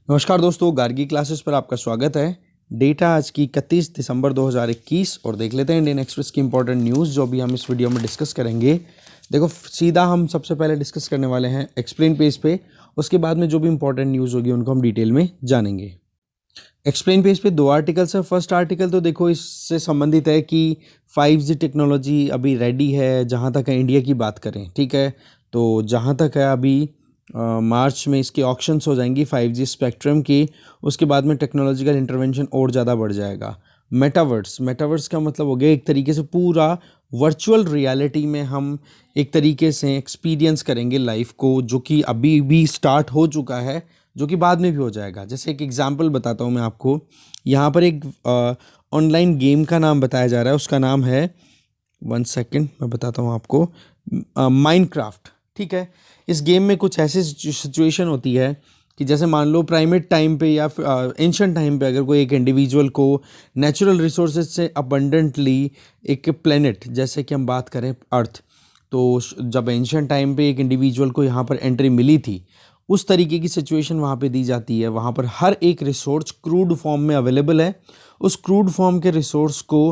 नमस्कार दोस्तों, गार्गी क्लासेस पर आपका स्वागत है। डेटा आज की 31 दिसंबर 2021 और देख लेते हैं इंडियन एक्सप्रेस की इंपॉर्टेंट न्यूज़ जो भी हम इस वीडियो में डिस्कस करेंगे। देखो, सीधा हम सबसे पहले डिस्कस करने वाले हैं एक्सप्लेन पेज पे। उसके बाद में जो भी इंपॉर्टेंट न्यूज़ होगी उनको हम डिटेल में जानेंगे। एक्सप्लेन पेज पे 2 आर्टिकल्स है। फर्स्ट आर्टिकल तो देखो इससे संबंधित है कि 5G टेक्नोलॉजी अभी रेडी है, जहाँ तक है इंडिया की बात करें, ठीक है। तो जहाँ तक है अभी मार्च में इसकी ऑक्शंस हो जाएंगी 5G स्पेक्ट्रम की। उसके बाद में टेक्नोलॉजिकल इंटरवेंशन और ज़्यादा बढ़ जाएगा। मेटावर्स का मतलब हो गया एक तरीके से पूरा वर्चुअल रियलिटी में हम एक तरीके से एक्सपीरियंस करेंगे लाइफ को, जो कि अभी भी स्टार्ट हो चुका है, जो कि बाद में भी हो जाएगा। जैसे एक एग्जांपल बताता हूँ मैं आपको। यहाँ पर एक ऑनलाइन गेम का नाम बताया जा रहा है, उसका नाम है, 1 सेकेंड मैं बताता हूँ आपको, माइनक्राफ्ट, ठीक है। इस गेम में कुछ ऐसी सिचुएशन होती है कि जैसे मान लो प्राइमेट टाइम पे या एंशिएंट टाइम पे अगर कोई एक इंडिविजुअल को नेचुरल रिसोर्सेज से अबंडेंटली एक प्लेनेट, जैसे कि हम बात करें अर्थ, तो जब एंशिएंट टाइम पे एक इंडिविजुअल को यहाँ पर एंट्री मिली थी, उस तरीके की सिचुएशन वहाँ पे दी जाती है। वहाँ पर हर एक रिसोर्स क्रूड फॉर्म में अवेलेबल है। उस क्रूड फॉर्म के रिसोर्स को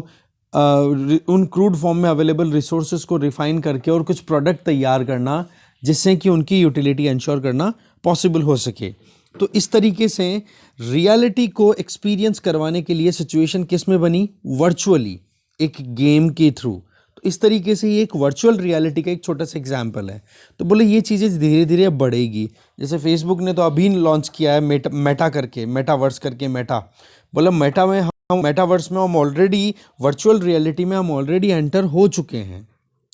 उन क्रूड फॉर्म में अवेलेबल रिसोर्सेज को रिफाइन करके और कुछ प्रोडक्ट तैयार करना, जिससे कि उनकी यूटिलिटी इंश्योर करना पॉसिबल हो सके। तो इस तरीके से रियलिटी को एक्सपीरियंस करवाने के लिए सिचुएशन किस में बनी? वर्चुअली, एक गेम के थ्रू। तो इस तरीके से ये एक वर्चुअल रियलिटी का एक छोटा सा एग्जाम्पल है। तो बोले ये चीज़ें धीरे धीरे अब बढ़ेगी। जैसे फेसबुक ने तो अभी लॉन्च किया है मेटावर्स करके मेटा। बोला मेटावर्स में हम ऑलरेडी, वर्चुअल रियलिटी में हम ऑलरेडी एंटर हो चुके हैं।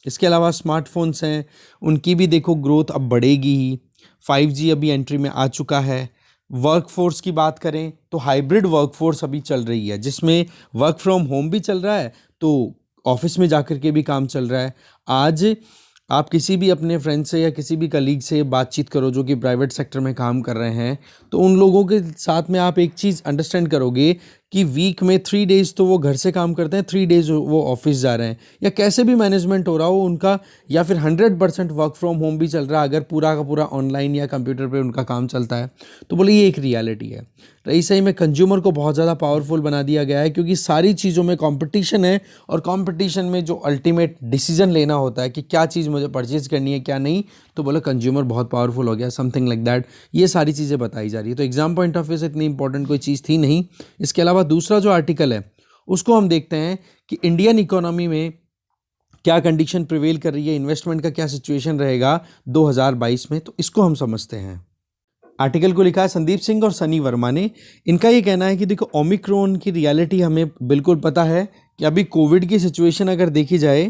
इसके अलावा स्मार्टफोन्स हैं, उनकी भी देखो ग्रोथ अब बढ़ेगी ही। 5G अभी एंट्री में आ चुका है। वर्कफोर्स की बात करें तो हाइब्रिड वर्कफोर्स अभी चल रही है, जिसमें वर्क फ्रॉम होम भी चल रहा है, तो ऑफिस में जाकर के भी काम चल रहा है। आज आप किसी भी अपने फ्रेंड से या किसी भी कलीग से बातचीत करो जो कि प्राइवेट सेक्टर में काम कर रहे हैं, तो उन लोगों के साथ में आप एक चीज़ अंडरस्टैंड करोगे कि वीक में 3 डेज़ तो वो घर से काम करते हैं, 3 डेज़ वो ऑफिस जा रहे हैं, या कैसे भी मैनेजमेंट हो रहा हो उनका, या फिर 100% वर्क फ्रॉम होम भी चल रहा है, अगर पूरा का पूरा ऑनलाइन या कंप्यूटर पे उनका काम चलता है। तो बोले ये एक रियलिटी है। रही सही में कंज्यूमर को बहुत ज़्यादा पावरफुल बना दिया गया है, क्योंकि सारी चीज़ों में कंपटीशन है, और कंपटीशन में जो अल्टीमेट डिसीजन लेना होता है कि क्या चीज़ मुझे परचेज करनी है क्या नहीं, तो बोले कंज्यूमर बहुत पावरफुल हो गया, समथिंग लाइक दैट। ये सारी चीज़ें बताई जा रही है। तो एग्जाम पॉइंट ऑफ व्यू से इतनी इंपॉर्टेंट कोई चीज़ थी नहीं। इसके अलावा दूसरा जो आर्टिकल है उसको हम देखते हैं कि इंडियन इकोनॉमी में क्या कंडीशन प्रिवेल कर रही है, इन्वेस्टमेंट का क्या सिचुएशन रहेगा 2022 में, तो इसको हम समझते हैं। आर्टिकल को लिखा है संदीप सिंह और सनी वर्मा ने। इनका ये कहना है कि देखो, ओमिक्रॉन की रियलिटी हमें बिल्कुल पता है कि अभी कोविड की सिचुएशन अगर देखी जाए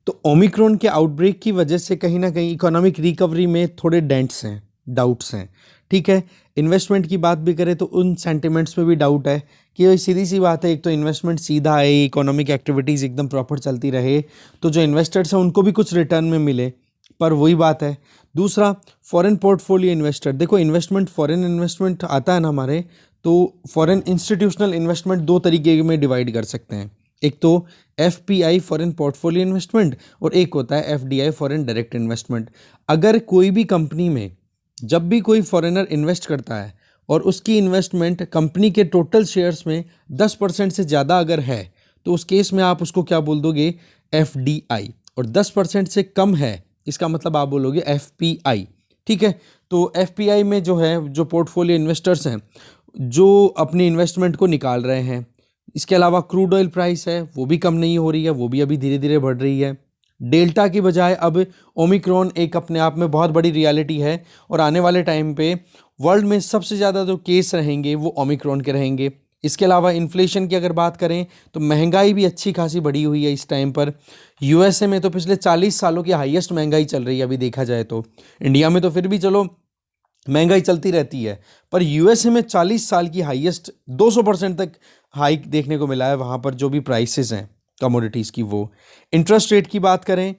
तो ओमिक्रॉन के आउटब्रेक की वजह से कहीं ना कहीं इकोनॉमिक रिकवरी में थोड़े डेंट्स हैं, डाउट्स हैं, ठीक है। इन्वेस्टमेंट की बात भी करें तो उन सेंटिमेंट्स पे भी डाउट है कि सीधी सी बात है, एक तो इन्वेस्टमेंट सीधा आए, इकोनॉमिक एक्टिविटीज़ एकदम प्रॉपर चलती रहे, तो जो इन्वेस्टर्स हैं उनको भी कुछ रिटर्न में मिले, पर वही बात है। दूसरा, फॉरेन पोर्टफोलियो इन्वेस्टर, देखो इन्वेस्टमेंट, फॉरेन इन्वेस्टमेंट आता है ना हमारे, तो फॉरेन इंस्टीट्यूशनल इन्वेस्टमेंट 2 तरीके में डिवाइड कर सकते हैं। एक तो FPI फॉरेन पोर्टफोलियो इन्वेस्टमेंट, और एक होता है FDI फॉरेन डायरेक्ट इन्वेस्टमेंट। अगर कोई भी कंपनी में जब भी कोई फॉरेनर इन्वेस्ट करता है और उसकी इन्वेस्टमेंट कंपनी के टोटल शेयर्स में 10% से ज़्यादा अगर है, तो उस केस में आप उसको क्या बोल दोगे? FDI। और 10% से कम है, इसका मतलब आप बोलोगे FPI, ठीक है। तो FPI में जो है, जो पोर्टफोलियो इन्वेस्टर्स हैं जो अपनी इन्वेस्टमेंट को निकाल रहे हैं। इसके अलावा क्रूड ऑयल प्राइस है वो भी कम नहीं हो रही है, वो भी अभी धीरे धीरे बढ़ रही है। डेल्टा की बजाय अब ओमिक्रॉन एक अपने आप में बहुत बड़ी रियलिटी है, और आने वाले टाइम पे वर्ल्ड में सबसे ज़्यादा जो केस रहेंगे वो ओमिक्रॉन के रहेंगे। इसके अलावा इन्फ्लेशन की अगर बात करें तो महंगाई भी अच्छी खासी बढ़ी हुई है इस टाइम पर। USA में तो पिछले 40 सालों की हाईएस्ट महंगाई चल रही है अभी देखा जाए तो। इंडिया में तो फिर भी चलो महंगाई चलती रहती है, पर USA में 40 साल की हाईएस्ट 200% तक हाइक देखने को मिला है वहाँ पर, जो भी प्राइसेस हैं कमोडिटीज़ की। वो इंटरेस्ट रेट की बात करें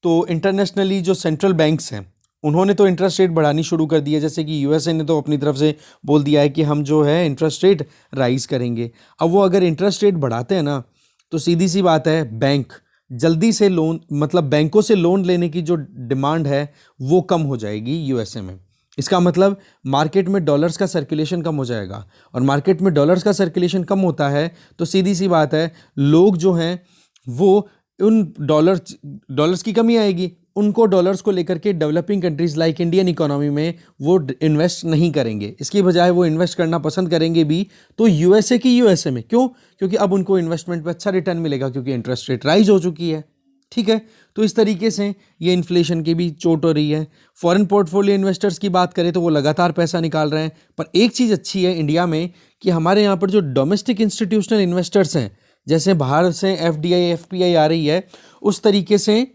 तो इंटरनेशनली जो सेंट्रल बैंक्स हैं उन्होंने तो इंटरेस्ट रेट बढ़ानी शुरू कर दी है। जैसे कि USA ने तो अपनी तरफ से बोल दिया है कि हम जो है इंटरेस्ट रेट राइज करेंगे। अब वो अगर इंटरेस्ट रेट बढ़ाते हैं ना, तो सीधी सी बात है, बैंक जल्दी से लोन, मतलब बैंकों से लोन लेने की जो डिमांड है वो कम हो जाएगी USA में। इसका मतलब मार्केट में डॉलर्स का सर्कुलेशन कम हो जाएगा, और मार्केट में डॉलर्स का सर्कुलेशन कम होता है तो सीधी सी बात है, लोग जो हैं वो उन डॉलर्स की कमी आएगी, उनको डॉलर्स को लेकर के developing countries like Indian economy में वो इन्वेस्ट नहीं करेंगे। इसकी बजाय वो इन्वेस्ट करना पसंद करेंगे भी तो यूएसए की यूएसए में। क्यों? क्योंकि अब उनको इन्वेस्टमेंट पे अच्छा रिटर्न मिलेगा, क्योंकि इंटरेस्ट रेट राइज हो चुकी है। ठीक है, तो इस तरीके से ये इन्फ्लेशन की भी चोट हो रही है। फॉरेन पोर्टफोलियो इन्वेस्टर्स की बात करें तो वो लगातार पैसा निकाल रहे हैं, पर एक चीज़ अच्छी है इंडिया में कि हमारे यहाँ पर जो डोमेस्टिक इंस्टीट्यूशनल इन्वेस्टर्स हैं, जैसे बाहर से एफडीआई एफपीआई आ रही है, उस तरीके से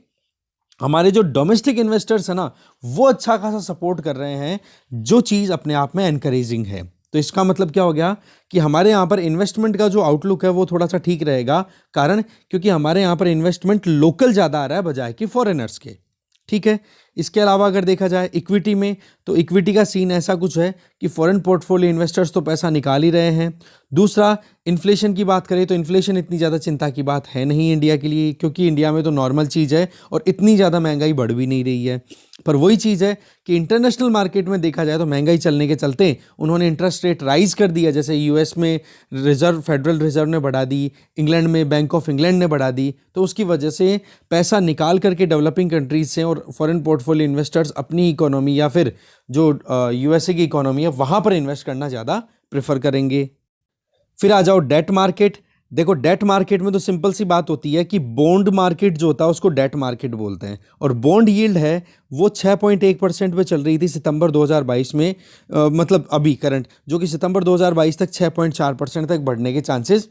हमारे जो डोमेस्टिक इन्वेस्टर्स हैं ना, वो अच्छा खासा सपोर्ट कर रहे हैं, जो चीज़ अपने आप में एनकरेजिंग है। तो इसका मतलब क्या हो गया कि हमारे यहाँ पर इन्वेस्टमेंट का जो आउटलुक है वो थोड़ा सा ठीक रहेगा, कारण क्योंकि हमारे यहाँ पर इन्वेस्टमेंट लोकल ज़्यादा आ रहा है बजाय कि फॉरेनर्स के। ठीक है, इसके अलावा अगर देखा जाए इक्विटी में, तो इक्विटी का सीन ऐसा कुछ है कि फॉरेन पोर्टफोलियो इन्वेस्टर्स तो पैसा निकाल ही रहे हैं। दूसरा, इन्फ्लेशन की बात करें तो इन्फ्लेशन इतनी ज़्यादा चिंता की बात है नहीं इंडिया के लिए, क्योंकि इंडिया में तो नॉर्मल चीज़ है और इतनी ज़्यादा महंगाई बढ़ भी नहीं रही है। पर वही चीज़ है कि इंटरनेशनल मार्केट में देखा जाए तो महंगाई चलने के चलते उन्होंने इंटरेस्ट रेट राइज कर दिया। जैसे यूएस में फेडरल रिजर्व ने बढ़ा दी, इंग्लैंड में बैंक ऑफ इंग्लैंड ने बढ़ा दी, तो उसकी वजह से पैसा निकाल करके डेवलपिंग कंट्रीज से और फॉरेन पोर्टफोलियो इन्वेस्टर्स अपनी इकोनॉमी या फिर जो यूएसए की इकोनॉमी है वहाँ पर इन्वेस्ट करना ज़्यादा प्रेफर करेंगे। फिर आ जाओ डेट मार्केट। देखो, डेट मार्केट में तो सिंपल सी बात होती है कि बॉन्ड मार्केट जो होता है उसको डेट मार्केट बोलते हैं, और बॉन्ड यील्ड है वो 6.1% पे चल रही थी सितंबर 2022 में, मतलब अभी करंट, जो कि सितंबर 2022 तक 6.4% तक बढ़ने के चांसेस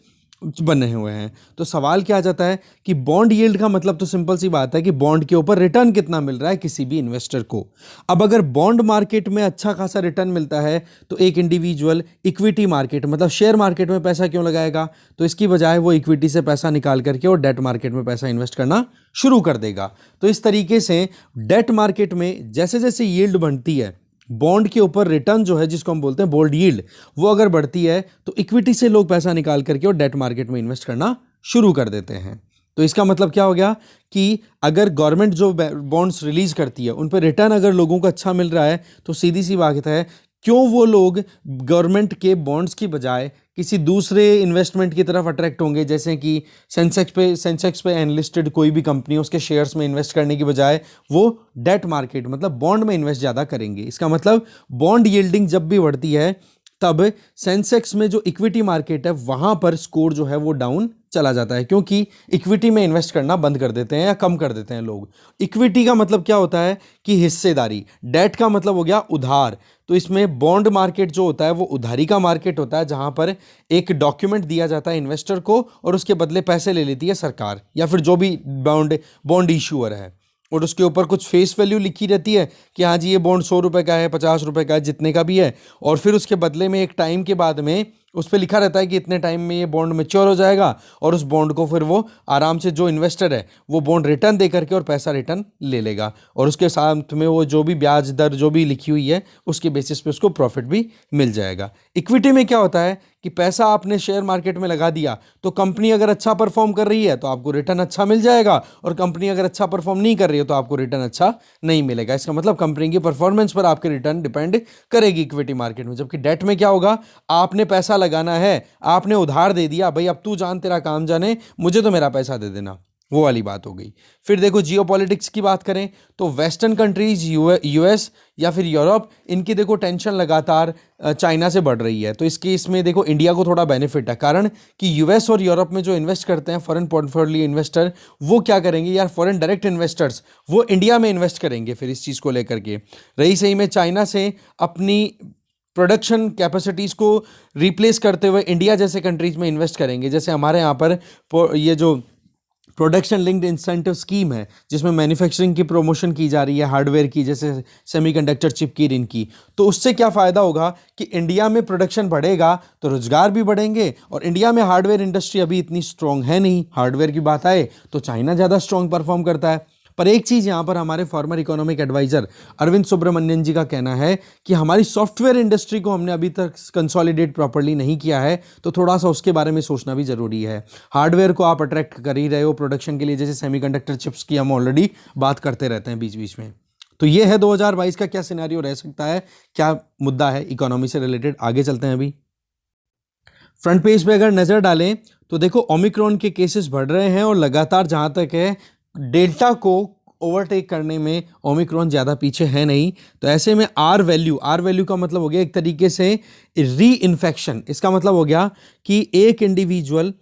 बने हुए हैं। तो सवाल क्या आ जाता है कि बॉन्ड यील्ड का मतलब तो सिंपल सी बात है कि बॉन्ड के ऊपर रिटर्न कितना मिल रहा है किसी भी इन्वेस्टर को। अब अगर बॉन्ड मार्केट में अच्छा खासा रिटर्न मिलता है तो एक इंडिविजुअल इक्विटी मार्केट मतलब शेयर मार्केट में पैसा क्यों लगाएगा? तो इसकी बजाय वो इक्विटी से पैसा निकाल करके और डेट मार्केट में पैसा इन्वेस्ट करना शुरू कर देगा। तो इस तरीके से डेट मार्केट में जैसे जैसे यील्ड बढ़ती है, बॉन्ड के ऊपर रिटर्न जो है जिसको हम बोलते हैं बॉन्ड यील्ड, वो अगर बढ़ती है तो इक्विटी से लोग पैसा निकाल करके और डेट मार्केट में इन्वेस्ट करना शुरू कर देते हैं। तो इसका मतलब क्या हो गया कि अगर गवर्नमेंट जो बॉन्ड्स रिलीज करती है उन पर रिटर्न अगर लोगों को अच्छा मिल रहा है तो सीधी सी बात है, क्यों वो लोग गवर्नमेंट के बॉन्ड्स की बजाय किसी दूसरे इन्वेस्टमेंट की तरफ अट्रैक्ट होंगे, जैसे कि सेंसेक्स पे एनलिस्टेड कोई भी कंपनी उसके शेयर्स में इन्वेस्ट करने की बजाय वो डेट मार्केट मतलब बॉन्ड में इन्वेस्ट ज़्यादा करेंगे। इसका मतलब बॉन्ड यील्डिंग जब भी बढ़ती है तब सेंसेक्स में जो इक्विटी मार्केट है वहाँ पर स्कोर जो है वो डाउन चला जाता है, क्योंकि इक्विटी में इन्वेस्ट करना बंद कर देते हैं या कम कर देते हैं लोग। इक्विटी का मतलब क्या होता है कि हिस्सेदारी, डेट का मतलब हो गया उधार। तो इसमें बॉन्ड मार्केट जो होता है वो उधारी का मार्केट होता है, जहां पर एक डॉक्यूमेंट दिया जाता है इन्वेस्टर को और उसके बदले पैसे ले लेती है सरकार या फिर जो भी बॉन्ड इशूअर है, और उसके ऊपर कुछ फेस वैल्यू लिखी रहती है कि हाँ जी ये बॉन्ड 100 रुपये का है, 50 रुपये का है, जितने का भी है, और फिर उसके बदले में एक टाइम के बाद में उस पर लिखा रहता है कि इतने टाइम में ये बॉन्ड मैच्योर हो जाएगा, और उस बॉन्ड को फिर वो आराम से जो इन्वेस्टर है वो बॉन्ड रिटर्न दे करके और पैसा रिटर्न ले लेगा, और उसके साथ में वो जो भी ब्याज दर जो भी लिखी हुई है उसके बेसिस पे उसको प्रॉफिट भी मिल जाएगा। इक्विटी में क्या होता है कि पैसा आपने शेयर मार्केट में लगा दिया तो कंपनी अगर अच्छा परफॉर्म कर रही है तो आपको रिटर्न अच्छा मिल जाएगा, और कंपनी अगर अच्छा परफॉर्म नहीं कर रही है तो आपको रिटर्न अच्छा नहीं मिलेगा। इसका मतलब कंपनी की परफॉर्मेंस पर आपके रिटर्न डिपेंड करेगी इक्विटी मार्केट में। जबकि डेट में क्या होगा, आपने पैसा लगाना है, आपने उधार दे दिया, भाई अब तू जान तेरा काम जाने, मुझे तो मेरा पैसा दे देना, वो वाली बात हो गई। फिर देखो जियोपॉलिटिक्स की बात करें तो वेस्टर्न कंट्रीज यूएस या फिर यूरोप, इनकी देखो टेंशन लगातार चाइना से बढ़ रही है। तो इसके इसमें देखो इंडिया को थोड़ा बेनिफिट है, कारण कि यूएस और यूरोप में जो इन्वेस्ट करते हैं फॉरेन पोर्टफोलियो इन्वेस्टर, वो क्या करेंगे यार, फॉरेन डायरेक्ट इन्वेस्टर्स वो इंडिया में इन्वेस्ट करेंगे फिर इस चीज़ को लेकर के। रही सही में चाइना से अपनी प्रोडक्शन कैपेसिटीज़ को रिप्लेस करते हुए इंडिया जैसे कंट्रीज में इन्वेस्ट करेंगे। जैसे हमारे यहाँ पर ये जो प्रोडक्शन लिंक्ड इंसेंटिव स्कीम है जिसमें मैन्युफैक्चरिंग की प्रमोशन की जा रही है, हार्डवेयर की, जैसे सेमीकंडक्टर चिप की, इनकी, तो उससे क्या फ़ायदा होगा कि इंडिया में प्रोडक्शन बढ़ेगा तो रोजगार भी बढ़ेंगे, और इंडिया में हार्डवेयर इंडस्ट्री अभी इतनी स्ट्रॉन्ग है नहीं। हार्डवेयर की बात आए तो चाइना ज़्यादा स्ट्रॉन्ग परफॉर्म करता है। पर एक चीज़ यहाँ पर हमारे former economic adviser Arvind Subramanian ji का कहना है कि हमारी सॉफ्टवेयर इंडस्ट्री को हमने अभी तक कंसोलिडेट प्रॉपर्ली नहीं किया है, तो थोड़ा सा उसके बारे में सोचना भी ज़रूरी है। हार्डवेयर को आप अट्रैक्ट कर ही रहे हो प्रोडक्शन के लिए, जैसे सेमीकंडक्टर चिप्स की हम ऑलरेडी बात करते रहते हैं बीच बीच में। तो ये है 2022 का क्या सिनेरियो रह सकता है, क्या मुद्दा है इकोनॉमी से रिलेटेड। आगे चलते हैं। अभी फ्रंट पेज पे अगर नजर डालें तो देखो ओमिक्रॉन के केसेस बढ़ रहे हैं और लगातार जहां तक है डेल्टा को ओवरटेक करने में ओमिक्रॉन ज़्यादा पीछे है नहीं। तो ऐसे में आर वैल्यू का मतलब हो गया एक तरीके से री इन्फेक्शन। इसका मतलब हो गया कि एक इंडिविजुअल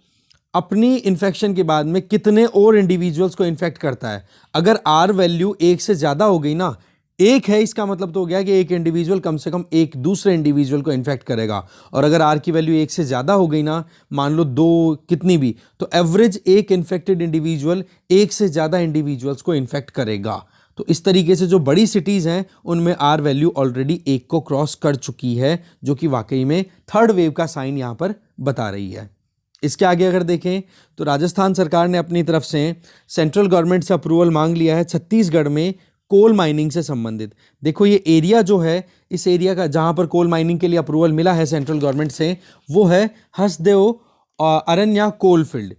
अपनी इन्फेक्शन के बाद में कितने और इंडिविजुअल्स को इन्फेक्ट करता है। अगर आर वैल्यू एक से ज़्यादा हो गई ना, एक है इसका मतलब तो हो गया कि एक इंडिविजुअल कम से कम एक दूसरे इंडिविजुअल को इन्फेक्ट करेगा। और अगर आर की वैल्यू एक से ज़्यादा हो गई ना, मान लो दो कितनी भी, तो एवरेज एक इन्फेक्टेड इंडिविजुअल एक से ज़्यादा इंडिविजुअल्स को इन्फेक्ट करेगा। तो इस तरीके से जो बड़ी सिटीज़ हैं उनमें आर वैल्यू ऑलरेडी एक को क्रॉस कर चुकी है, जो कि वाकई में थर्ड वेव का साइन यहाँ पर बता रही है। इसके आगे अगर देखें तो राजस्थान सरकार ने अपनी तरफ से सेंट्रल गवर्नमेंट से अप्रूवल मांग लिया है छत्तीसगढ़ में कोल माइनिंग से संबंधित। देखो ये एरिया जो है, इस एरिया का जहां पर कोल माइनिंग के लिए अप्रूवल मिला है सेंट्रल गवर्नमेंट से, वो है हसदेव अरण्या कोल फील्ड।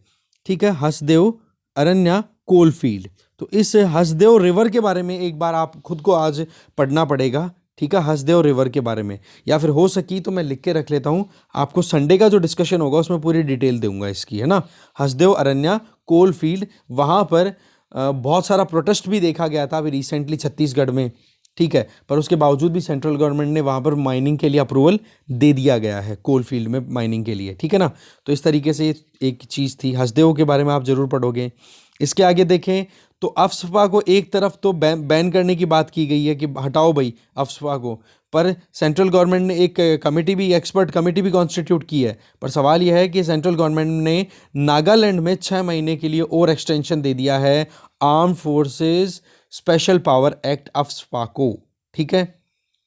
ठीक है, हसदेव अरण्या कोल फील्ड। तो इस हसदेव रिवर के बारे में एक बार आप खुद को आज पढ़ना पड़ेगा। ठीक है, हसदेव रिवर के बारे में, या फिर हो सकी तो मैं लिख के रख लेता हूँ, आपको संडे का जो डिस्कशन होगा उसमें पूरी डिटेल दूंगा इसकी, है ना। हसदेव अरण्या कोल फील्ड, वहाँ पर बहुत सारा प्रोटेस्ट भी देखा गया था अभी रिसेंटली छत्तीसगढ़ में। ठीक है, पर उसके बावजूद भी सेंट्रल गवर्नमेंट ने वहाँ पर माइनिंग के लिए अप्रूवल दे दिया गया है, कोल फील्ड में माइनिंग के लिए। ठीक है ना, तो इस तरीके से एक चीज़ थी। हसदेव के बारे में आप जरूर पढ़ोगे। इसके आगे देखें तो अफस्पा को एक तरफ तो बैन करने की बात की गई है कि हटाओ भाई अफस्पा को, पर सेंट्रल गवर्नमेंट ने एक कमेटी भी, एक्सपर्ट कमेटी भी कॉन्स्टिट्यूट की है। पर सवाल यह है कि सेंट्रल गवर्नमेंट ने नागालैंड में 6 महीने के लिए और एक्सटेंशन दे दिया है arm forces special power act AFSPA को। ठीक है,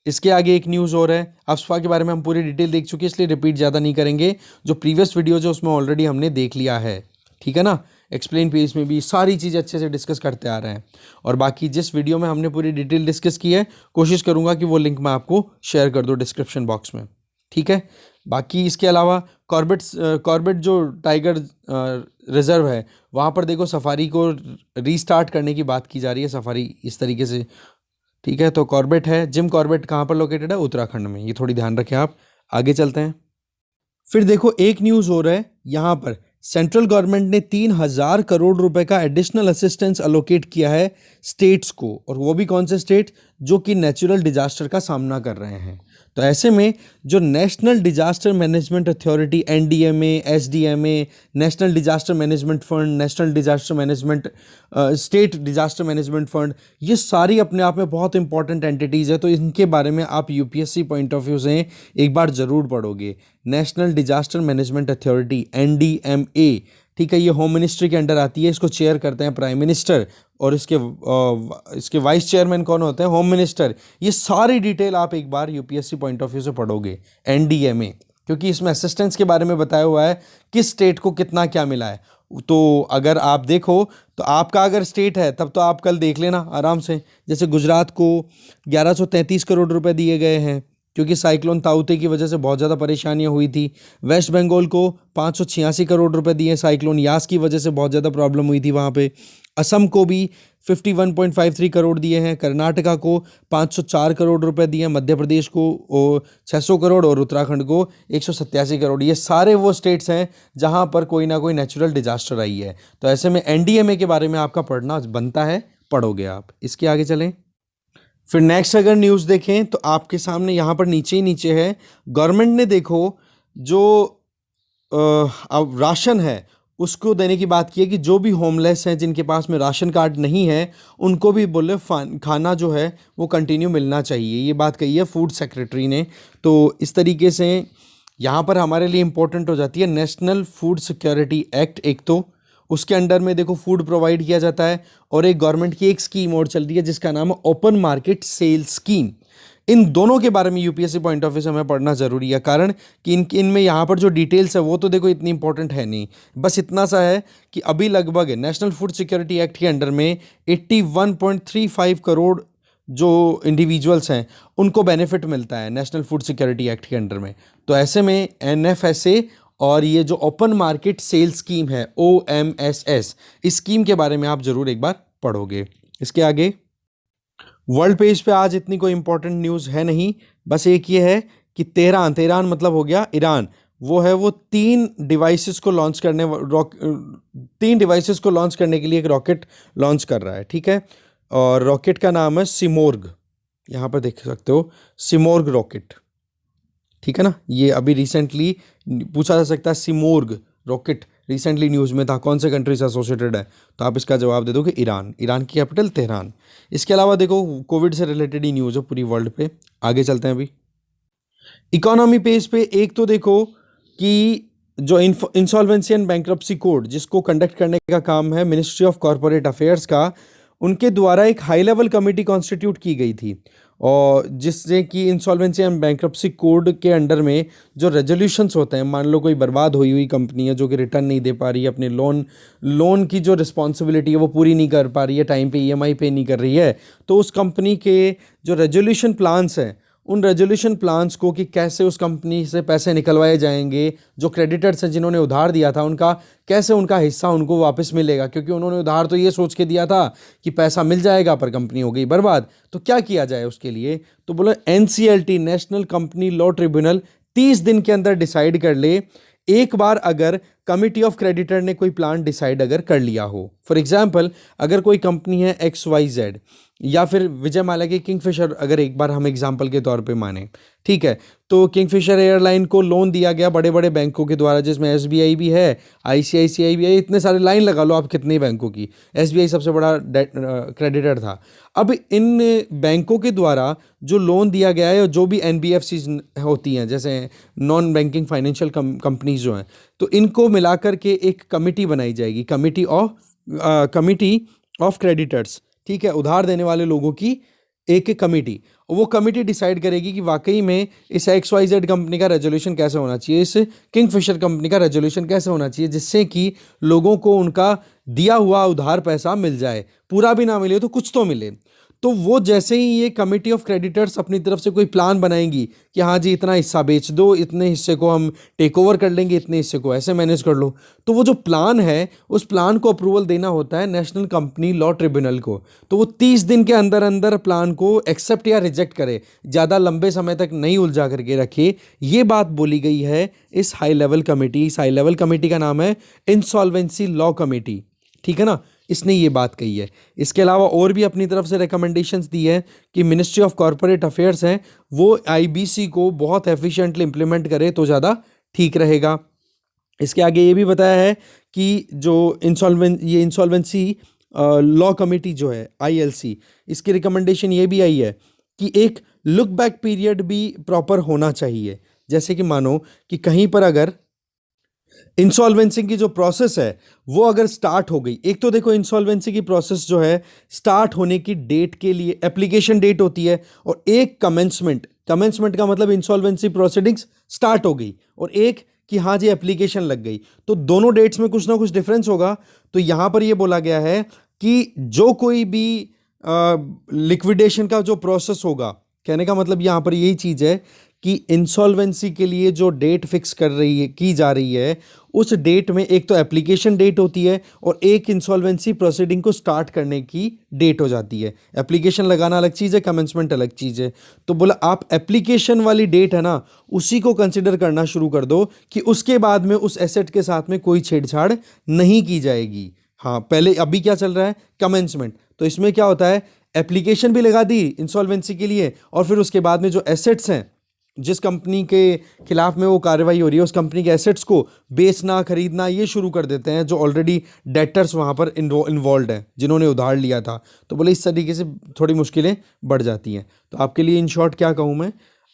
इसके आगे एक न्यूज़ और है। अफस्पा के बारे में हम पूरी डिटेल देख चुके हैं, इसलिए रिपीट ज़्यादा नहीं करेंगे। जो प्रीवियस वीडियो जो उसमें ऑलरेडी हमने देख लिया है। ठीक है ना, एक्सप्लेन पेज में भी सारी चीज़ें अच्छे से डिस्कस करते आ रहे हैं। और बाकी जिस वीडियो में हमने पूरी डिटेल डिस्कस की है, कोशिश करूंगा कि वो लिंक मैं आपको शेयर कर दूँ डिस्क्रिप्शन बॉक्स में। ठीक है, बाकी इसके अलावा कॉर्बेट जो टाइगर रिजर्व है, वहाँ पर देखो सफारी को रीस्टार्ट करने की बात की जा रही है, सफारी इस तरीके से। ठीक है, तो कॉर्बेट है, जिम कॉर्बेट कहाँ पर लोकेटेड है, उत्तराखंड में, ये थोड़ी ध्यान रखें आप। आगे चलते हैं। फिर देखो एक न्यूज़ हो रहा है यहाँ पर, सेंट्रल गवर्नमेंट ने 3,000 करोड़ रुपए का एडिशनल असिस्टेंस अलोकेट किया है स्टेट्स को, और वो भी कौन से स्टेट, जो कि नेचुरल डिजास्टर का सामना कर रहे हैं। तो ऐसे में जो national disaster management authority NDMA, SDMA, national disaster management fund, national disaster management state disaster management fund, ये सारी अपने आप में बहुत इंपॉर्टेंट एंटिटीज़ है। तो इनके बारे में आप UPSC पॉइंट ऑफ व्यू से एक बार ज़रूर पढ़ोगे। National disaster management authority NDMA, ठीक है, ये होम मिनिस्ट्री के अंडर आती है। इसको चेयर करते हैं प्राइम मिनिस्टर, और इसके वाइस चेयरमैन कौन होते हैं, होम मिनिस्टर। ये सारी डिटेल आप एक बार UPSC पॉइंट ऑफ व्यू से पढ़ोगे NDMA, क्योंकि इसमें असिस्टेंस के बारे में बताया हुआ है किस स्टेट को कितना क्या मिला है। तो अगर आप देखो तो आपका अगर स्टेट है तब तो आप कल देख लेना आराम से। जैसे गुजरात को 1133 करोड़ रुपए दिए गए हैं, क्योंकि साइक्लोन ताउते की वजह से बहुत ज़्यादा परेशानियां हुई थी। वेस्ट बंगाल को 586 करोड़ रुपए दिए, साइक्लोन यास की वजह से बहुत ज़्यादा प्रॉब्लम हुई थी वहाँ पे। असम को भी 51.53 करोड़ दिए हैं, कर्नाटका को 504 करोड़ रुपए दिए हैं, मध्य प्रदेश को 600 करोड़ और उत्तराखंड को 187 करोड़। ये सारे वो स्टेट्स हैं जहाँ पर कोई ना कोई नेचुरल डिजास्टर आई है। तो ऐसे में NDMA के बारे में आपका पढ़ना बनता है, पढ़ोगे आप। इसके आगे चलें। फिर नेक्स्ट अगर न्यूज़ देखें तो आपके सामने यहाँ पर नीचे ही नीचे है, गवर्नमेंट ने देखो जो अब राशन है उसको देने की बात की है कि जो भी होमलेस हैं, जिनके पास में राशन कार्ड नहीं है, उनको भी बोले खाना जो है वो कंटिन्यू मिलना चाहिए। ये बात कही है फूड सेक्रेटरी ने। तो इस तरीके से यहाँ पर हमारे लिए इम्पोर्टेंट हो जाती है नेशनल फूड सिक्योरिटी एक्ट। एक तो उसके अंडर में देखो फूड प्रोवाइड किया जाता है, और एक गवर्नमेंट की एक स्कीम और चल रही है जिसका नाम है ओपन मार्केट सेल स्कीम। इन दोनों के बारे में UPSC पॉइंट ऑफ व्यू से हमें पढ़ना जरूरी है, कारण कि इनमें यहाँ पर जो डिटेल्स है वो तो देखो इतनी इंपॉर्टेंट है नहीं। बस इतना सा है कि अभी लगभग नेशनल फूड सिक्योरिटी एक्ट के अंडर में 81.35 करोड़ जो इंडिविजुअल्स हैं उनको बेनिफिट मिलता है नेशनल फूड सिक्योरिटी एक्ट के अंडर में। तो ऐसे में NFSA और ये जो ओपन मार्केट सेल स्कीम है OMSS, इस स्कीम के बारे में आप जरूर एक बार पढ़ोगे। इसके आगे वर्ल्ड पेज पे आज इतनी कोई इंपॉर्टेंट न्यूज़ है नहीं, बस एक ये है कि तेहरान, तेहरान मतलब हो गया ईरान, वो है वो तीन डिवाइसेस को लॉन्च करने तीन डिवाइसेस को लॉन्च करने के लिए एक रॉकेट लॉन्च कर रहा है, ठीक है। और रॉकेट का नाम है सिमोर्ग, यहाँ पर देख सकते हो, सिमोर्ग रॉकेट, ठीक है ना। ये अभी रिसेंटली पूछा जा सकता है, सिमोर्ग रॉकेट रिसेंटली न्यूज़ में था, कौन से कंट्री से एसोसिएटेड है, तो आप इसका जवाब दे दो कि ईरान, ईरान की कैपिटल तेहरान। इसके अलावा देखो कोविड से रिलेटेड ही न्यूज़ है पूरी वर्ल्ड पे। आगे चलते हैं अभी इकोनॉमी पेज पे। एक तो देखो कि जो इंसॉल्वेंसी एंड बैंक्रप्सी कोड जिसको कंडक्ट करने का काम है मिनिस्ट्री ऑफ कॉरपोरेट अफेयर्स का, उनके द्वारा एक हाई लेवल कमेटी कॉन्स्टिट्यूट की गई थी, और जिससे कि इंसॉल्वेंसी एंड बैंक्रप्सी कोड के अंडर में जो रेजोल्यूशंस होते हैं, मान लो कोई बर्बाद हुई हुई कंपनी है जो कि रिटर्न नहीं दे पा रही है, अपने लोन की जो रिस्पॉन्सिबिलिटी है वो पूरी नहीं कर पा रही है, टाइम पे ईएमआई पे नहीं कर रही है, तो उस कंपनी के जो रेजोल्यूशन प्लान्स हैं, उन रेजोल्यूशन प्लान्स को कि कैसे उस कंपनी से पैसे निकलवाए जाएंगे, जो क्रेडिटर्स हैं जिन्होंने उधार दिया था उनका कैसे उनका हिस्सा उनको वापस मिलेगा, क्योंकि उन्होंने उधार तो ये सोच के दिया था कि पैसा मिल जाएगा, पर कंपनी हो गई बर्बाद, तो क्या किया जाए उसके लिए। तो बोलो NCLT, national company law tribunal 30 दिन के अंदर डिसाइड कर ले, एक बार अगर कमिटी ऑफ क्रेडिटर ने कोई प्लान डिसाइड अगर कर लिया हो। फॉर एग्जांपल अगर कोई कंपनी है XYZ, या फिर विजय माल्या की किंगफिशर, अगर एक बार हम एग्जांपल के तौर पे माने, ठीक है, तो किंगफिशर एयरलाइन को लोन दिया गया बड़े बड़े बैंकों के द्वारा, जिसमें SBI भी है, ICICI भी है, इतने सारे लाइन लगा लो आप कितने बैंकों की, SBI सबसे बड़ा क्रेडिटर था। अब इन बैंकों के द्वारा जो लोन दिया गया है, जो भी NBFCs होती हैं, जैसे नॉन बैंकिंग फाइनेंशियल कंपनीज जो हैं, तो इनको मिलाकर के एक कमिटी बनाई जाएगी, कमिटी ऑफ क्रेडिटर्स, ठीक है, उधार देने वाले लोगों की एक कमिटी। वो कमिटी डिसाइड करेगी कि वाकई में इस XYZ कंपनी का रेजोल्यूशन कैसे होना चाहिए, इस किंगफिशर कंपनी का रेजोल्यूशन कैसे होना चाहिए, जिससे कि लोगों को उनका दिया हुआ उधार पैसा मिल जाए, पूरा भी ना मिले तो कुछ तो मिले। तो वो जैसे ही ये कमिटी ऑफ क्रेडिटर्स अपनी तरफ से कोई प्लान बनाएंगी कि हाँ जी इतना हिस्सा बेच दो, इतने हिस्से को हम टेक ओवर कर लेंगे, इतने हिस्से को ऐसे मैनेज कर लो, तो वो जो प्लान है उस प्लान को अप्रूवल देना होता है नेशनल कंपनी लॉ ट्रिब्यूनल को। तो वो 30 दिन के अंदर अंदर प्लान को एक्सेप्ट या रिजेक्ट करे, ज़्यादा लंबे समय तक नहीं उलझा करके रखे। ये बात बोली गई है इस हाई लेवल कमेटी, इस हाई लेवल कमेटी का नाम है इंसॉल्वेंसी लॉ कमेटी, ठीक है ना, इसने ये बात कही है। इसके अलावा और भी अपनी तरफ से रिकमेंडेशंस दी है कि मिनिस्ट्री ऑफ कॉरपोरेट अफेयर्स हैं वो IBC को बहुत एफिशिएंटली इंप्लीमेंट करे तो ज़्यादा ठीक रहेगा। इसके आगे ये भी बताया है कि जो इंसॉल्वेंसी लॉ कमेटी जो है ILC, इसकी रिकमेंडेशन ये भी आई है कि एक लुक बैक पीरियड भी प्रॉपर होना चाहिए। जैसे कि मानो कि कहीं पर अगर इंसॉल्वेंसी की जो प्रोसेस है वो अगर स्टार्ट हो गई, एक तो देखो इंसॉल्वेंसी की प्रोसेस जो है स्टार्ट होने की डेट के लिए एप्लीकेशन डेट होती है, और एक कमेंसमेंट का मतलब इंसॉल्वेंसी प्रोसीडिंग्स स्टार्ट हो गई, और एक कि हाँ जी एप्लीकेशन लग गई, तो दोनों डेट्स में कुछ ना कुछ डिफरेंस होगा। तो यहाँ पर ये बोला गया है कि जो कोई भी लिक्विडेशन का जो प्रोसेस होगा, कहने का मतलब यहाँ पर यही चीज़ है कि इंसॉल्वेंसी के लिए जो डेट फिक्स की जा रही है, उस डेट में एक तो एप्लीकेशन डेट होती है और एक इंसॉल्वेंसी प्रोसीडिंग को स्टार्ट करने की डेट हो जाती है। एप्लीकेशन लगाना अलग चीज़ है, कमेंसमेंट अलग चीज़ है। तो बोला आप एप्लीकेशन वाली डेट है ना, उसी को कंसिडर करना शुरू कर दो कि उसके बाद में उस एसेट के साथ में कोई छेड़छाड़ नहीं की जाएगी। हाँ, पहले अभी क्या चल रहा है, कमेंसमेंट, तो इसमें क्या होता है, एप्लीकेशन भी लगा दी इंसॉल्वेंसी के लिए, और फिर उसके बाद में जो एसेट्स हैं, जिस कंपनी के खिलाफ में वो कार्रवाई हो रही है, उस कंपनी के एसेट्स को बेचना खरीदना ये शुरू कर देते हैं जो ऑलरेडी डेटर्स वहाँ पर इन्वॉल्व हैं, जिन्होंने उधार लिया था। तो बोले इस तरीके से थोड़ी मुश्किलें बढ़ जाती हैं। तो आपके लिए इन शॉर्ट क्या कहूँ मैं,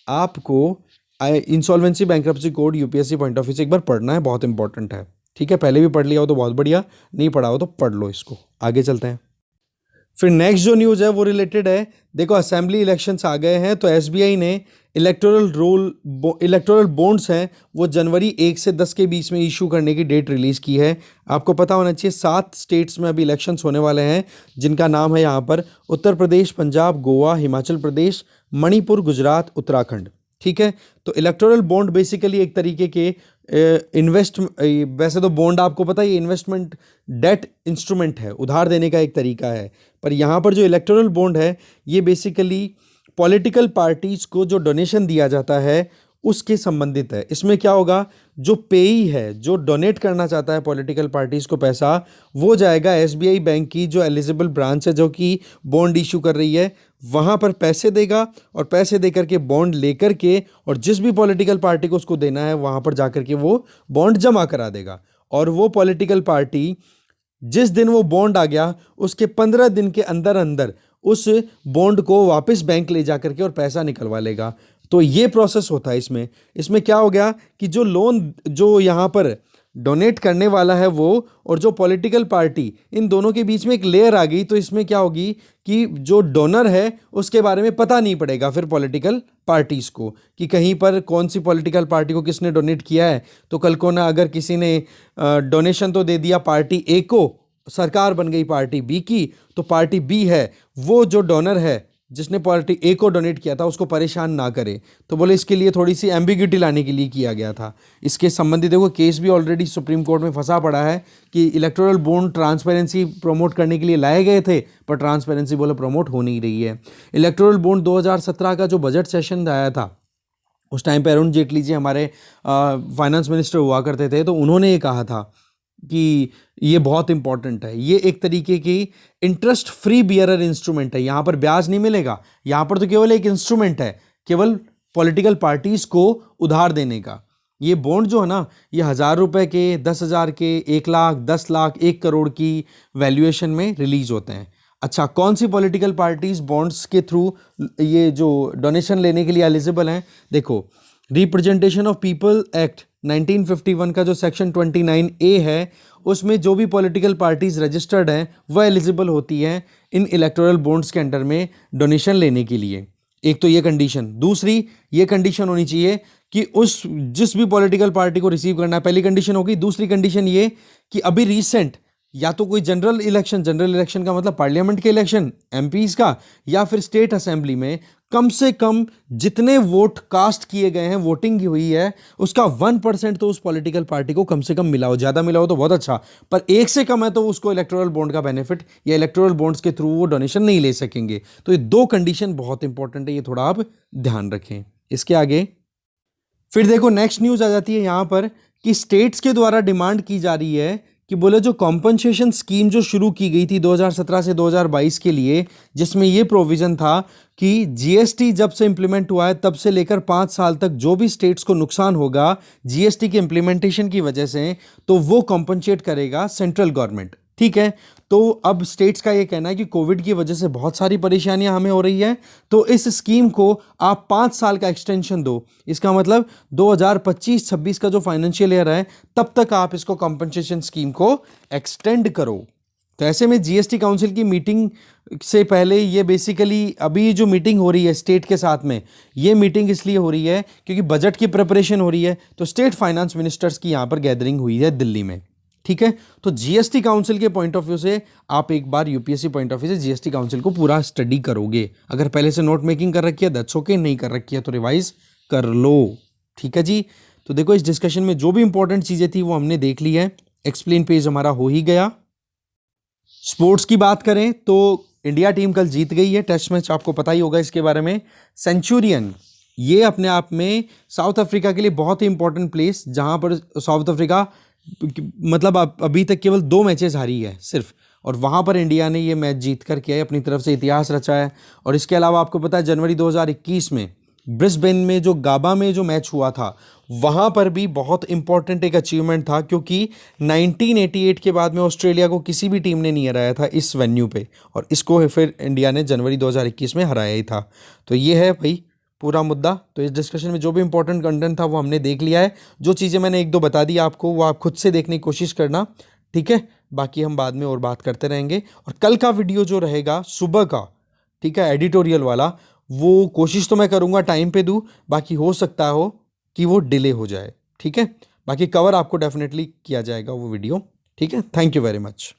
आपको insolvency bankruptcy code UPSC point of view से एक बार पढ़ना है, बहुत इंपॉर्टेंट है, ठीक है। पहले भी पढ़ लिया हो तो बहुत बढ़िया, नहीं पढ़ा हो तो पढ़ लो इसको। आगे चलते हैं। फिर नेक्स्ट जो न्यूज़ है वो रिलेटेड है, देखो असेंबली इलेक्शंस आ गए हैं, तो SBI ने इलेक्टोरल बॉन्ड्स हैं वो जनवरी 1 से 10 के बीच में इशू करने की डेट रिलीज़ की है। आपको पता होना चाहिए 7 स्टेट्स में अभी इलेक्शंस होने वाले हैं, जिनका नाम है यहाँ पर उत्तर प्रदेश, पंजाब, गोवा, हिमाचल प्रदेश, मणिपुर, गुजरात, उत्तराखंड, ठीक है। तो इलेक्टोरल बॉन्ड बेसिकली एक तरीके के वैसे तो बॉन्ड आपको पता है ये इन्वेस्टमेंट डेट इंस्ट्रूमेंट है, उधार देने का एक तरीका है, पर यहाँ पर जो इलेक्टोरल बॉन्ड है ये बेसिकली पॉलिटिकल पार्टीज को जो डोनेशन दिया जाता है उसके संबंधित है। इसमें क्या होगा, जो पेई है, जो डोनेट करना चाहता है पॉलिटिकल पार्टीज को पैसा, वो जाएगा एसबीआई बैंक की जो एलिजिबल ब्रांच है जो कि बॉन्ड इशू कर रही है, वहाँ पर पैसे देगा और पैसे देकर के बॉन्ड लेकर के और जिस भी पॉलिटिकल पार्टी को उसको देना है वहाँ पर जाकर के वो बॉन्ड जमा करा देगा। और वो पॉलिटिकल पार्टी जिस दिन वो बॉन्ड आ गया उसके 15 दिन के अंदर अंदर उस बॉन्ड को वापस बैंक ले जाकर के और पैसा निकलवा लेगा। तो ये प्रोसेस होता है इसमें क्या हो गया कि जो लोन जो यहाँ पर डोनेट करने वाला है वो और जो पॉलिटिकल पार्टी, इन दोनों के बीच में एक लेयर आ गई। तो इसमें क्या होगी कि जो डोनर है उसके बारे में पता नहीं पड़ेगा फिर पॉलिटिकल पार्टीज को कि कहीं पर कौन सी पॉलिटिकल पार्टी को किसने डोनेट किया है। तो कल को ना अगर किसी ने डोनेशन तो दे दिया पार्टी ए को, सरकार बन गई पार्टी बी की, तो पार्टी बी है वो जो डोनर है जिसने पार्टी ए को डोनेट किया था उसको परेशान ना करे। तो बोले इसके लिए थोड़ी सी एम्बिग्यूटी लाने के लिए किया गया था। इसके संबंधित देखो केस भी ऑलरेडी सुप्रीम कोर्ट में फंसा पड़ा है कि इलेक्टोरल बॉन्ड ट्रांसपेरेंसी प्रमोट करने के लिए लाए गए थे पर ट्रांसपेरेंसी बोले प्रमोट हो नहीं रही है। इलेक्टोरल बॉन्ड 2017 का जो बजट सेशन आया था उस टाइम पे अरुण जेटली जी हमारे फाइनेंस मिनिस्टर हुआ करते थे, तो उन्होंने ये कहा था कि ये बहुत इंपॉर्टेंट है, ये एक तरीके की इंटरेस्ट फ्री बियरर इंस्ट्रूमेंट है, यहाँ पर ब्याज नहीं मिलेगा, यहाँ पर तो केवल एक इंस्ट्रूमेंट है केवल पॉलिटिकल पार्टीज को उधार देने का। ये बॉन्ड जो है ना ये 1,000 रुपए के, 10,000 के, 1 लाख, 10 लाख, 1 करोड़ की वैल्यूएशन में रिलीज होते हैं। अच्छा, कौन सी पॉलिटिकल पार्टीज बॉन्ड्स के थ्रू ये जो डोनेशन लेने के लिए एलिजिबल हैं? देखो, रिप्रेजेंटेशन ऑफ पीपल एक्ट 1951 का जो सेक्शन 29A है उसमें जो भी पॉलिटिकल पार्टीज रजिस्टर्ड हैं वह एलिजिबल होती हैं इन इलेक्टोरल बॉन्ड्स के अंडर में डोनेशन लेने के लिए। एक तो ये कंडीशन, दूसरी ये कंडीशन होनी चाहिए कि उस जिस भी पॉलिटिकल पार्टी को रिसीव करना है, पहली कंडीशन होगी। दूसरी कंडीशन ये कि अभी रिसेंट या तो कोई जनरल इलेक्शन का मतलब पार्लियामेंट के इलेक्शन एमपीज का, या फिर स्टेट असेंबली में कम से कम जितने वोट कास्ट किए गए हैं, वोटिंग की हुई है, उसका 1% तो उस पॉलिटिकल पार्टी को कम से कम मिला हो। ज़्यादा मिला हो तो बहुत अच्छा, पर 1 से कम है तो उसको इलेक्टोरल बॉन्ड का बेनिफिट या इलेक्टोरल बॉन्ड्स के थ्रू वो डोनेशन नहीं ले सकेंगे। तो ये 2 कंडीशन बहुत इंपॉर्टेंट है, ये थोड़ा आप ध्यान रखें। इसके आगे फिर देखो नेक्स्ट न्यूज़ आ जाती है यहाँ पर कि स्टेट्स के द्वारा डिमांड की जा रही है कि बोले जो कॉम्पनसेशन स्कीम जो शुरू की गई थी 2017 से 2022 के लिए, जिसमें ये प्रोविज़न था कि जीएसटी जब से इंप्लीमेंट हुआ है तब से लेकर 5 साल तक जो भी स्टेट्स को नुकसान होगा जीएसटी के इंप्लीमेंटेशन की वजह से, तो वो कॉम्पनसेट करेगा सेंट्रल गवर्नमेंट। ठीक है, तो अब स्टेट्स का ये कहना है कि कोविड की वजह से बहुत सारी परेशानियां हमें हो रही है, तो इस स्कीम को आप 5 साल का एक्सटेंशन दो। इसका मतलब 2025-26 का जो फाइनेंशियल ईयर है तब तक आप इसको कॉम्पनसेशन स्कीम को एक्सटेंड करो। तो ऐसे में जीएसटी काउंसिल की मीटिंग से पहले ये बेसिकली अभी जो मीटिंग हो रही है स्टेट के साथ में, ये मीटिंग इसलिए हो रही है क्योंकि बजट की प्रिपरेशन हो रही है, तो स्टेट फाइनेंस मिनिस्टर्स की यहाँ पर गैदरिंग हुई है दिल्ली में। ठीक है, तो जीएसटी काउंसिल के पॉइंट ऑफ व्यू से आप एक बार यूपीएससी पॉइंट ऑफ व्यू से जीएसटी काउंसिल को पूरा स्टडी करोगे। अगर पहले से नोट मेकिंग कर रखी है दैट्स ओके, नहीं कर रखी है तो रिवाइज कर लो। ठीक है जी, तो देखो इस डिस्कशन में जो भी इंपॉर्टेंट चीज़ें थी वो हमने देख ली है। एक्सप्लेन पेज हमारा हो ही गया। स्पोर्ट्स की बात करें तो इंडिया टीम कल जीत गई है टेस्ट मैच, आपको पता ही होगा इसके बारे में। सेंचुरियन ये अपने आप में साउथ अफ्रीका के लिए बहुत ही इंपॉर्टेंट प्लेस, जहां पर साउथ अफ्रीका मतलब अभी तक केवल 2 मैचेस हारी है सिर्फ, और वहाँ पर इंडिया ने ये मैच जीत कर के अपनी तरफ से इतिहास रचा है। और इसके अलावा आपको पता है जनवरी 2021 में ब्रिस्बेन में जो गाबा में जो मैच हुआ था वहाँ पर भी बहुत इंपॉर्टेंट एक अचीवमेंट था, क्योंकि 1988 के बाद में ऑस्ट्रेलिया को किसी भी टीम ने नहीं हराया था इस वेन्यू पे, और इसको फिर इंडिया ने जनवरी 2021 में हराया ही था। तो ये है भाई पूरा मुद्दा। तो इस डिस्कशन में जो भी इंपॉर्टेंट कंटेंट था वो हमने देख लिया है। जो चीज़ें मैंने 1-2 बता दी आपको वो आप खुद से देखने की कोशिश करना। ठीक है, बाकी हम बाद में और बात करते रहेंगे। और कल का वीडियो जो रहेगा सुबह का, ठीक है, एडिटोरियल वाला, वो कोशिश तो मैं करूँगा टाइम पे दूँ, बाकी हो सकता हो कि वो डिले हो जाए। ठीक है, बाकी कवर आपको डेफिनेटली किया जाएगा वो वीडियो। ठीक है, थैंक यू वेरी मच।